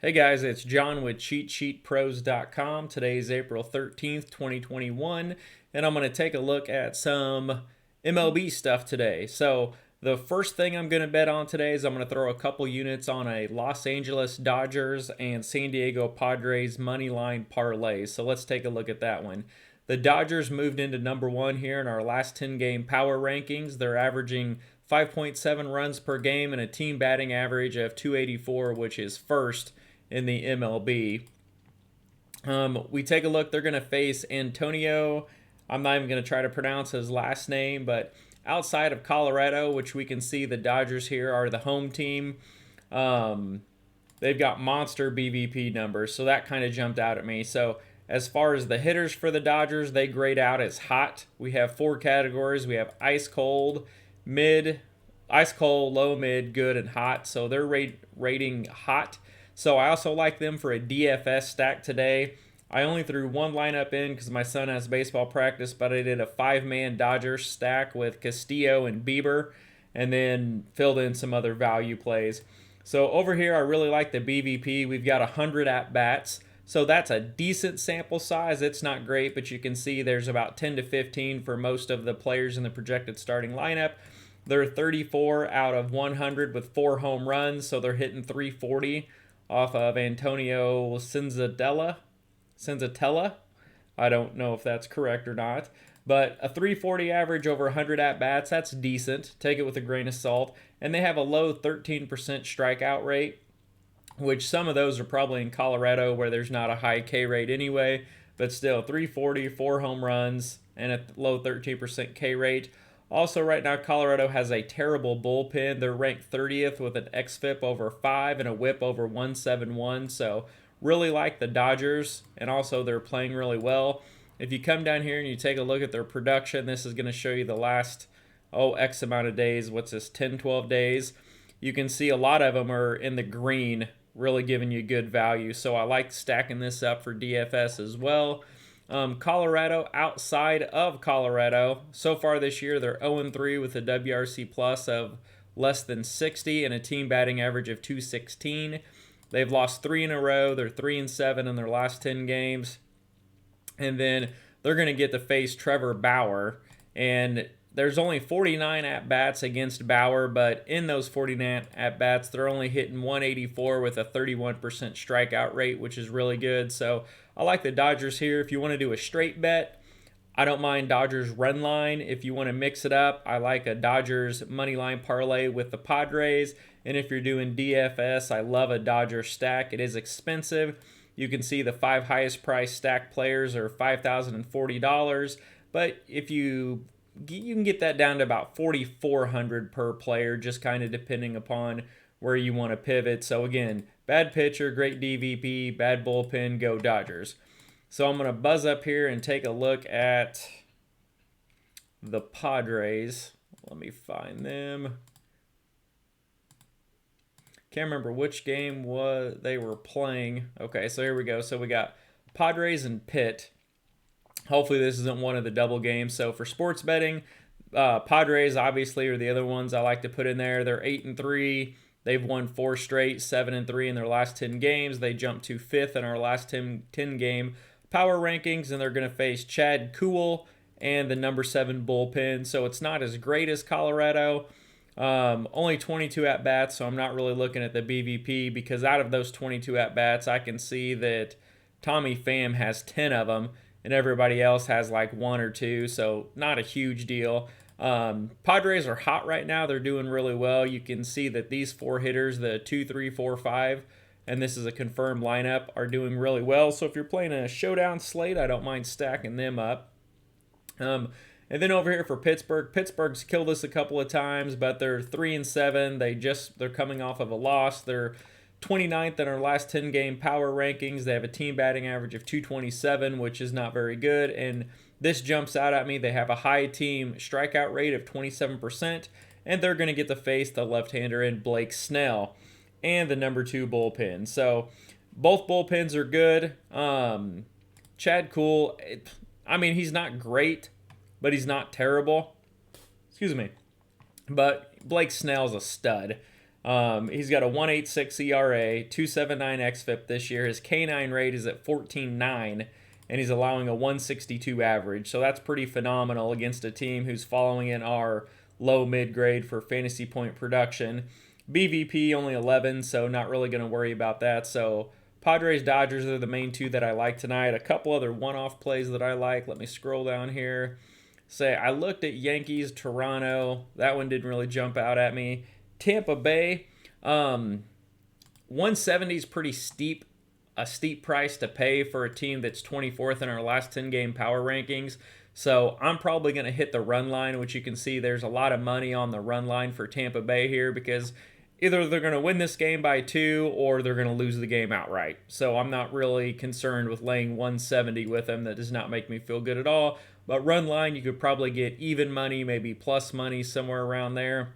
Hey guys, it's John with CheatSheetPros.com. Today is April 13th, 2021, and I'm going to take a look at some MLB stuff today. So, the first thing I'm going to bet on today is I'm going to throw a couple units on a Los Angeles Dodgers and San Diego Padres Moneyline Parlays. So, let's take a look at that one. The Dodgers moved into number one here in our last 10 game power rankings. They're averaging 5.7 runs per game and a team batting average of 284, which is first in the MLB. We take a look. They're going to face Antonio. I'm not even going to try to pronounce his last name, but outside of Colorado, which we can see the Dodgers here are the home team. They've got monster BVP numbers, so that kind of jumped out at me. So as far as the hitters for the Dodgers, they grade out as hot. We have four categories. We have ice cold, mid, ice cold, low, mid, good, and hot. So they're rating hot. So I also like them for a DFS stack today. I only threw one lineup in because my son has baseball practice, but I did a 5-man Dodgers stack with Castillo and Bieber, and then filled in some other value plays. So over here, I really like the BVP. We've got 100 at-bats. So that's a decent sample size. It's not great, but you can see there's about 10 to 15 for most of the players in the projected starting lineup. They're 34 out of 100 with 4 home runs, so they're hitting 340 off of Antonio Senzatella. I don't know if that's correct or not. But a 340 average over 100 at-bats, that's decent. Take it with a grain of salt. And they have a low 13% strikeout rate, which some of those are probably in Colorado where there's not a high K rate anyway. But still, 340, 4 home runs, and a low 13% K rate. Also, right now, Colorado has a terrible bullpen. They're ranked 30th with an xFIP over 5 and a WHIP over 171. So, really like the Dodgers, and also they're playing really well. If you come down here and you take a look at their production, this is going to show you the last, X amount of days. What's this, 10, 12 days? You can see a lot of them are in the green, really giving you good value. So, I like stacking this up for DFS as well. Colorado, outside of Colorado, so far this year, they're 0-3 with a WRC plus of less than 60 and a team batting average of 216. They've lost 3 in a row. They're 3-7 in their last 10 games. And then they're going to get to face Trevor Bauer. And there's only 49 at-bats against Bauer, but in those 49 at-bats, they're only hitting 184 with a 31% strikeout rate, which is really good. So I like the Dodgers here. If you want to do a straight bet, I don't mind Dodgers run line. If you want to mix it up, I like a Dodgers money line parlay with the Padres. And if you're doing DFS, I love a Dodgers stack. It is expensive. You can see the 5 highest priced stack players are $5,040. But if you can get that down to about $4,400 per player, just kind of depending upon where you want to pivot. So again, bad pitcher, great DVP, bad bullpen, go Dodgers. So I'm going to buzz up here and take a look at the Padres. Let me find them. Can't remember which game they were playing. Okay, so here we go. So we got Padres and Pitt. Hopefully this isn't one of the double games. So for sports betting, Padres obviously are the other ones I like to put in there. They're 8-3. They've won 4 straight, 7-3 in their last 10 games. They jumped to 5th in our last 10 game power rankings, and they're going to face Chad Kuhl and the number 7 bullpen. So it's not as great as Colorado. Only 22 at-bats, so I'm not really looking at the BVP because out of those 22 at-bats, I can see that Tommy Pham has 10 of them, and everybody else has like 1 or 2, so not a huge deal. Padres are hot right now. They're doing really well. You can see that these 4 hitters, the 2, 3, 4, 5, and this is a confirmed lineup, are doing really well. So if you're playing a showdown slate, I don't mind stacking them up. And then over here for Pittsburgh, Pittsburgh's killed us a couple of times, but they're 3-7. They're coming off of a loss. They're 29th in our last 10 game power rankings. They have a team batting average of 227, which is not very good. And this jumps out at me. They have a high team strikeout rate of 27%, and they're going to get to face the left-hander in Blake Snell and the number 2 bullpen. So both bullpens are good. Chad Kuhl, he's not great, but he's not terrible. Excuse me. But Blake Snell's a stud. He's got a 1.86 ERA, 2.79 xFIP this year. His K9 rate is at 14.9, and he's allowing a 162 average. So that's pretty phenomenal against a team who's following in our low mid grade for fantasy point production. BVP only 11, so not really going to worry about that. So Padres, Dodgers are the main two that I like tonight. A couple other one-off plays that I like. Let me scroll down here. Say I looked at Yankees, Toronto. That one didn't really jump out at me. Tampa Bay, 170 is pretty steep, a steep price to pay for a team that's 24th in our last 10 game power rankings. So I'm probably going to hit the run line, which you can see there's a lot of money on the run line for Tampa Bay here because either they're going to win this game by 2 or they're going to lose the game outright. So I'm not really concerned with laying 170 with them. That does not make me feel good at all. But run line, you could probably get even money, maybe plus money, somewhere around there.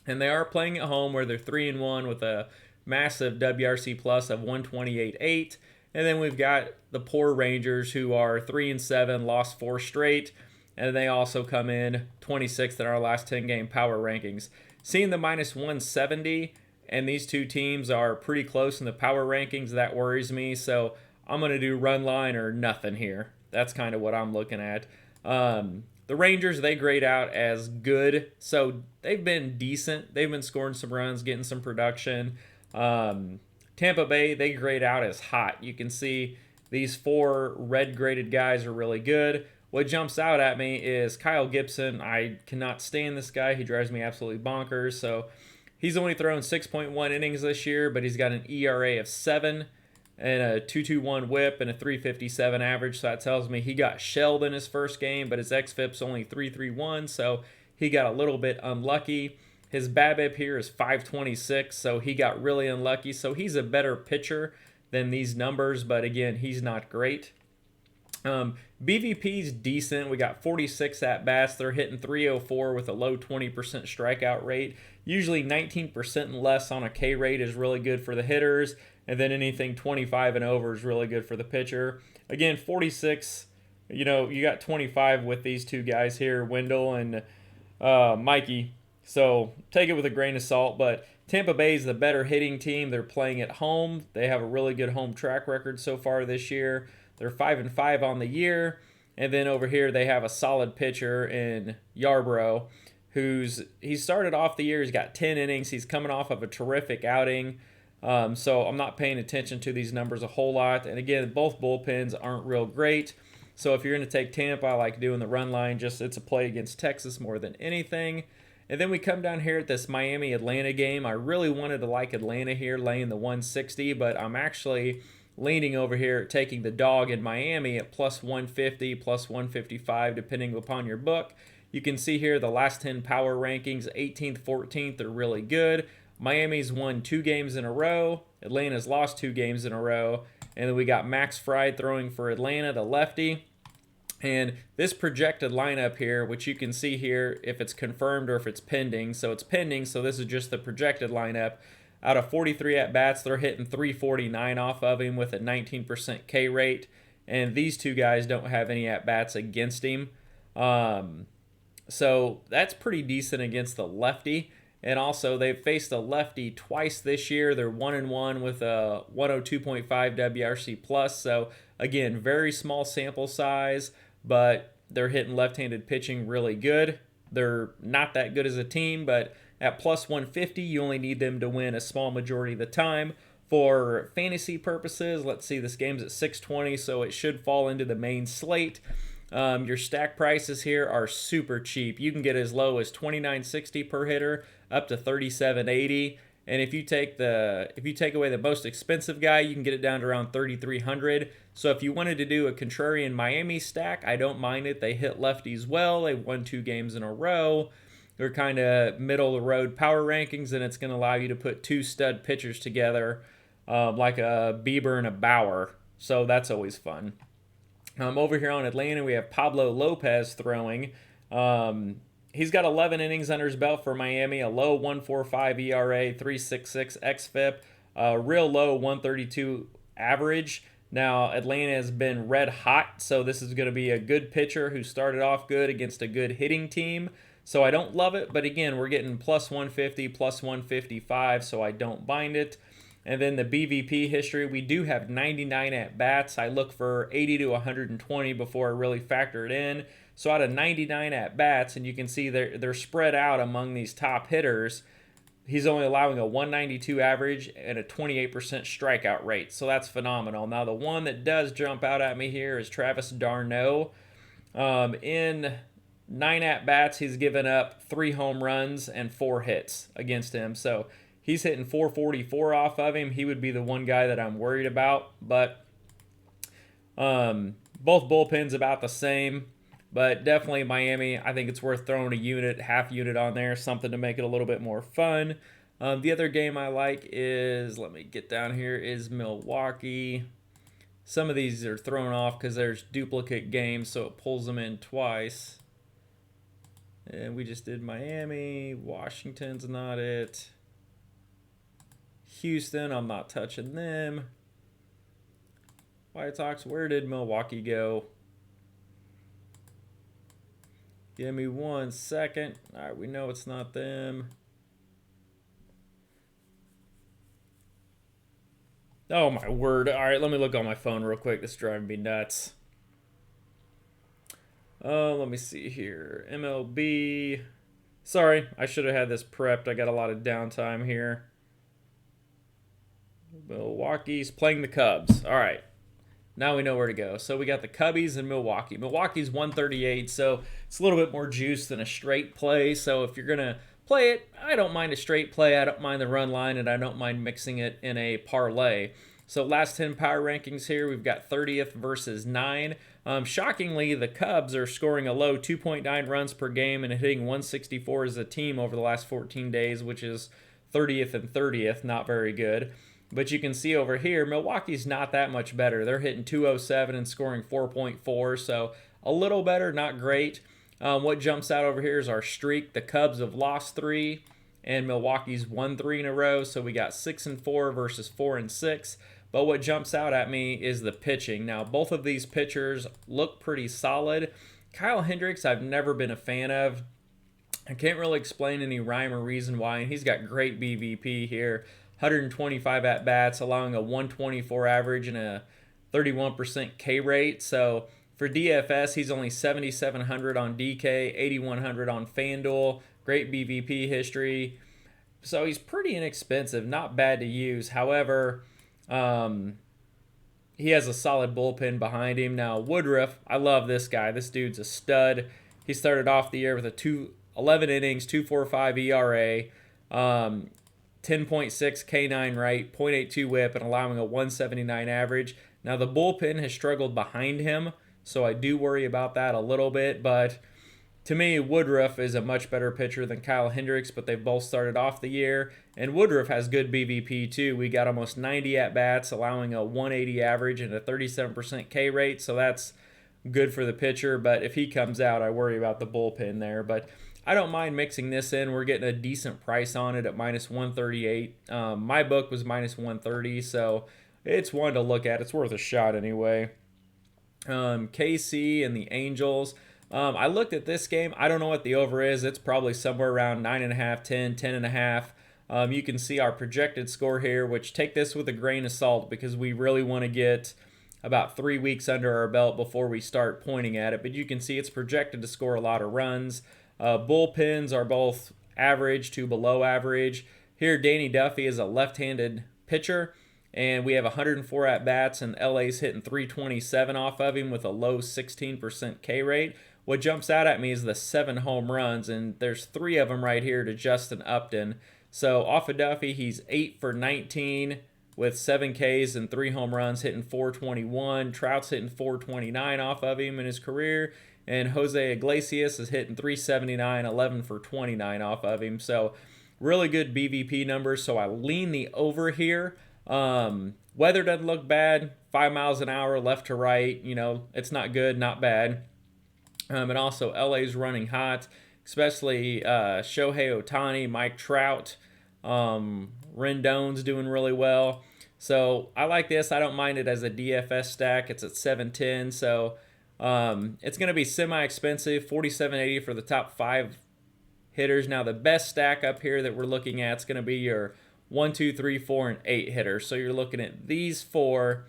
And they are playing at home where they're 3-1 with a massive WRC plus of 128.8. And then we've got the poor Rangers who are 3-7, lost 4 straight. And they also come in 26th in our last 10 game power rankings. Seeing the minus 170, and these two teams are pretty close in the power rankings, that worries me. So I'm going to do run line or nothing here. That's kind of what I'm looking at. The Rangers, they grade out as good, so they've been decent. They've been scoring some runs, getting some production. Tampa Bay, they grade out as hot. You can see these 4 red-graded guys are really good. What jumps out at me is Kyle Gibson. I cannot stand this guy. He drives me absolutely bonkers. So he's only thrown 6.1 innings this year, but he's got an ERA of 7 and a 2.21 whip and a 3.57 average. So that tells me he got shelled in his first game, but his xFIP's only 3.31, so he got a little bit unlucky. His BABIP here is 5.26, so he got really unlucky. So he's a better pitcher than these numbers, but again, he's not great. BVP's decent. We got 46 at-bats. They're hitting 304 with a low 20% strikeout rate. Usually 19% and less on a K rate is really good for the hitters, and then anything 25 and over is really good for the pitcher. Again, 46, you got 25 with these two guys here, Wendell and Mikey. So take it with a grain of salt, but Tampa Bay is the better hitting team. They're playing at home. They have a really good home track record so far this year. They're 5-5 on the year. And then over here they have a solid pitcher in Yarbrough, he started off the year, he's got 10 innings. He's coming off of a terrific outing. So I'm not paying attention to these numbers a whole lot. And again, both bullpens aren't real great. So if you're going to take Tampa, I like doing the run line. Just it's a play against Texas more than anything. And then we come down here at this Miami-Atlanta game. I really wanted to like Atlanta here, laying the 160, but I'm actually leaning over here at taking the dog in Miami at plus 150, plus 155, depending upon your book. You can see here the last 10 power rankings, 18th, 14th, are really good. Miami's won 2 games in a row. Atlanta's lost 2 games in a row. And then we got Max Fried throwing for Atlanta, the lefty. And this projected lineup here, which you can see here if it's confirmed or if it's pending. So it's pending, so this is just the projected lineup. Out of 43 at-bats, they're hitting 349 off of him with a 19% K rate. And these two guys don't have any at-bats against him. So that's pretty decent against the lefty. And also, they've faced a lefty twice this year. They're 1-1 with a 102.5 WRC+. So, again, very small sample size, but they're hitting left-handed pitching really good. They're not that good as a team, but at plus 150, you only need them to win a small majority of the time. For fantasy purposes, let's see, this game's at 620, so it should fall into the main slate. Your stack prices here are super cheap. You can get as low as $29.60 per hitter up to $37.80. And if you take away the most expensive guy, you can get it down to around $3,300. So if you wanted to do a contrarian Miami stack, I don't mind it. They hit lefties well. They won 2 games in a row. They're kind of middle of the road power rankings, and it's going to allow you to put 2 stud pitchers together, like a Bieber and a Bauer. So that's always fun. Over here on Atlanta, we have Pablo Lopez throwing. He's got 11 innings under his belt for Miami, a low 1.45 ERA, 3.66 xFIP, real low 132 average. Now, Atlanta has been red hot, so this is going to be a good pitcher who started off good against a good hitting team. So I don't love it, but again, we're getting plus 150, plus 155, so I don't bind it. And then the BVP history, we do have 99 at bats. I look for 80 to 120 before I really factor it in. So out of 99 at bats, and you can see they're spread out among these top hitters, he's only allowing a 192 average and a 28% strikeout rate. So that's phenomenal. Now, the one that does jump out at me here is Travis Darneau. In 9 at-bats, he's given up 3 home runs and 4 hits against him. So he's hitting 444 off of him. He would be the one guy that I'm worried about. But both bullpens about the same. But definitely Miami, I think it's worth throwing a unit, half unit on there, something to make it a little bit more fun. The other game I like is, let me get down here, is Milwaukee. Some of these are thrown off because there's duplicate games, so it pulls them in twice. And we just did Miami. Washington's not it. Houston, I'm not touching them. White Sox, where did Milwaukee go? Give me 1 second. All right, we know it's not them. Oh, my word. All right, let me look on my phone real quick. This is driving me nuts. Let me see here. MLB. Sorry, I should have had this prepped. I got a lot of downtime here. Milwaukee's playing the Cubs. All right. Now we know where to go. So we got the Cubbies and Milwaukee. Milwaukee's 138, so it's a little bit more juice than a straight play. So if you're going to play it, I don't mind a straight play. I don't mind the run line, and I don't mind mixing it in a parlay. So last 10 power rankings here, we've got 30th versus 9. Shockingly, the Cubs are scoring a low 2.9 runs per game and hitting 164 as a team over the last 14 days, which is 30th and 30th. Not very good. But you can see over here, Milwaukee's not that much better. They're hitting 207 and scoring 4.4, so a little better, not great. What jumps out over here is our streak. The Cubs have lost 3, and Milwaukee's won 3 in a row, so we got 6-4 versus 4-6. But what jumps out at me is the pitching. Now, both of these pitchers look pretty solid. Kyle Hendricks, I've never been a fan of. I can't really explain any rhyme or reason why, and he's got great BVP here. 125 at-bats, allowing a 124 average and a 31% K rate. So for DFS, he's only 7,700 on DK, 8,100 on FanDuel. Great BVP history. So he's pretty inexpensive, not bad to use. However, he has a solid bullpen behind him. Now, Woodruff, I love this guy. This dude's a stud. He started off the year with a 11 innings, 2.45 ERA. 10.6 K9 rate, 0.82 whip, and allowing a 179 average. Now, the bullpen has struggled behind him, so I do worry about that a little bit. But to me, Woodruff is a much better pitcher than Kyle Hendricks, but they've both started off the year. And Woodruff has good BVP, too. We got almost 90 at-bats, allowing a 180 average and a 37% K rate, so that's good for the pitcher. But if he comes out, I worry about the bullpen there. But I don't mind mixing this in. We're getting a decent price on it at minus 138. My book was minus 130, so it's one to look at. It's worth a shot anyway. KC and the Angels. I looked at this game. I don't know what the over is. It's probably somewhere around 9.5, 10, 10.5. You can see our projected score here, which take this with a grain of salt because we really want to get about 3 weeks under our belt before we start pointing at it. But you can see it's projected to score a lot of runs. Bullpens are both average to below average. Here, Danny Duffy is a left-handed pitcher, and we have 104 at-bats, and LA's hitting 327 off of him with a low 16% K rate. What jumps out at me is the 7 home runs, and there's 3 of them right here to Justin Upton. So off of Duffy, he's 8 for 19 with 7 Ks and 3 home runs, hitting 421. Trout's hitting 429 off of him in his career. And Jose Iglesias is hitting 379, 11 for 29 off of him. So really good BVP numbers. So I lean the over here. Weather doesn't look bad. 5 miles an hour left to right. You know, it's not good, not bad. And also LA's running hot, especially Shohei Ohtani, Mike Trout. Rendon's doing really well. So I like this. I don't mind it as a DFS stack. It's at 710. So it's going to be semi-expensive, $47.80 for the top 5 hitters. Now, the best stack up here that we're looking at is going to be your 1, 2, 3, 4, and 8 hitters. So you're looking at these 4,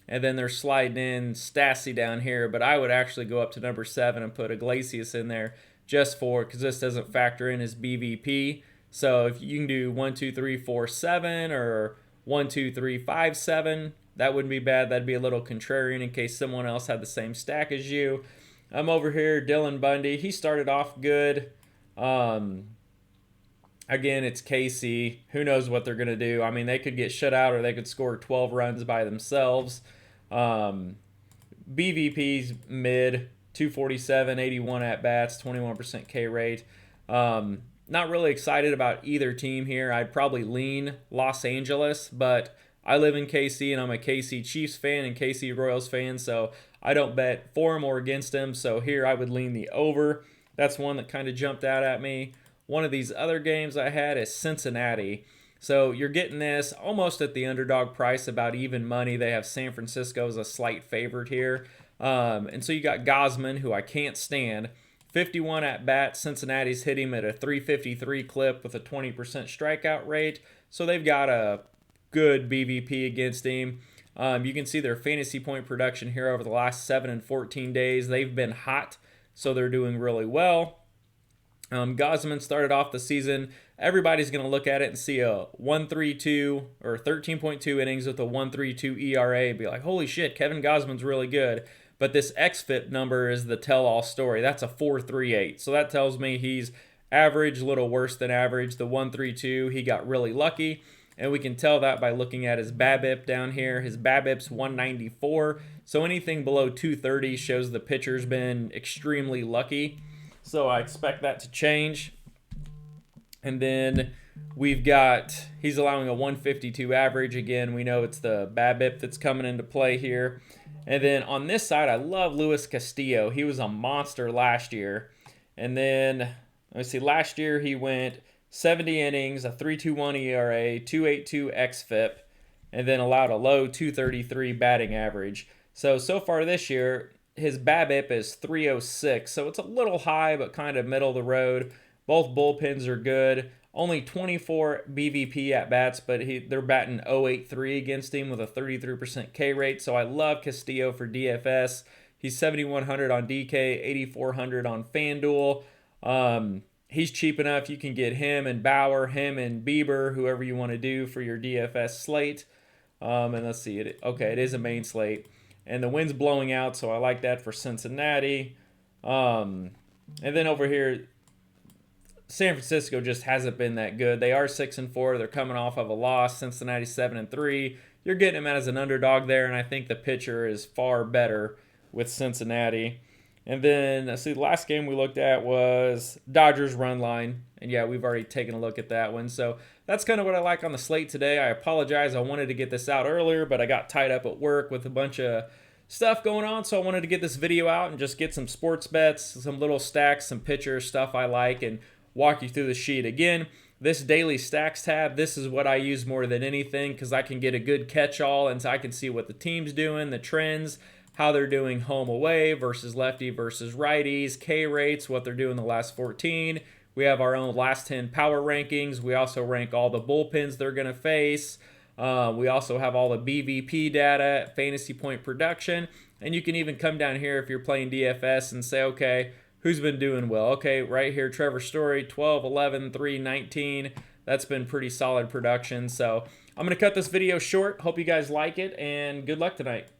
and then they're sliding in Stassi down here. But I would actually go up to number 7 and put Iglesias in there just for, because this doesn't factor in his BVP. So if you can do 1, 2, 3, 4, 7, or 1, 2, 3, 5, 7, that wouldn't be bad. That'd be a little contrarian in case someone else had the same stack as you. I'm over here, Dylan Bundy. He started off good. Again, it's KC. Who knows what they're going to do? I mean, they could get shut out or they could score 12 runs by themselves. BVP's mid, 247, 81 at-bats, 21% K rate. Not really excited about either team here. I'd probably lean Los Angeles, but I live in KC, and I'm a KC Chiefs fan and KC Royals fan, so I don't bet for him or against him. So here I would lean the over. That's one that kind of jumped out at me. One of these other games I had is Cincinnati. So you're getting this almost at the underdog price, about even money. They have San Francisco as a slight favorite here. And so you got Gosman, who I can't stand. 51 at bat. Cincinnati's hit him at a 353 clip with a 20% strikeout rate. So they've got a good BVP against him. You can see their fantasy point production here over the last 7 and 14 days. They've been hot, so they're doing really well. Gosman started off the season. Everybody's going to look at it and see a 1.32 or 13.2 innings with a 1.32 ERA. Be like, holy shit, Kevin Gosman's really good. But this xFIP number is the tell-all story. That's a 4.38. So that tells me he's average, a little worse than average. The 1.32, he got really lucky. And we can tell that by looking at his BABIP down here. His BABIP's 194. So anything below 230 shows the pitcher's been extremely lucky. So I expect that to change. And then we've got, he's allowing a 152 average. Again, we know it's the BABIP that's coming into play here. And then on this side, I love Luis Castillo. He was a monster last year. And then, let me see, last year he went 70 innings, a 3.21 ERA, 2.82 xFIP, and then allowed a low 2.33 batting average. So far this year, his BABIP is 3.06, so it's a little high, but kind of middle of the road. Both bullpens are good. Only 24 BVP at-bats, but they're batting 0.83 against him with a 33% K rate, so I love Castillo for DFS. He's 7,100 on DK, 8,400 on FanDuel. He's cheap enough. You can get him and Bauer, him and Bieber, whoever you want to do for your DFS slate. And let's see. Okay, it is a main slate. And the wind's blowing out, so I like that for Cincinnati. And then over here, San Francisco just hasn't been that good. They are 6-4. They're coming off of a loss. Cincinnati 7-3. You're getting them as an underdog there, and I think the pitcher is far better with Cincinnati. And then, let's see, the last game we looked at was Dodgers run line. And yeah, we've already taken a look at that one. So that's kind of what I like on the slate today. I apologize. I wanted to get this out earlier, but I got tied up at work with a bunch of stuff going on. So I wanted to get this video out and just get some sports bets, some little stacks, some pitcher stuff I like, and walk you through the sheet. Again, this daily stacks tab, this is what I use more than anything because I can get a good catch-all and so I can see what the team's doing, the trends, how they're doing home away versus lefty versus righties, K rates, what they're doing the last 14. We have our own last 10 power rankings. We also rank all the bullpens they're going to face. We also have all the BVP data, fantasy point production. And you can even come down here if you're playing DFS and say, okay, who's been doing well? Okay, right here, Trevor Story, 12, 11, 3, 19. That's been pretty solid production. So I'm going to cut this video short. Hope you guys like it, and good luck tonight.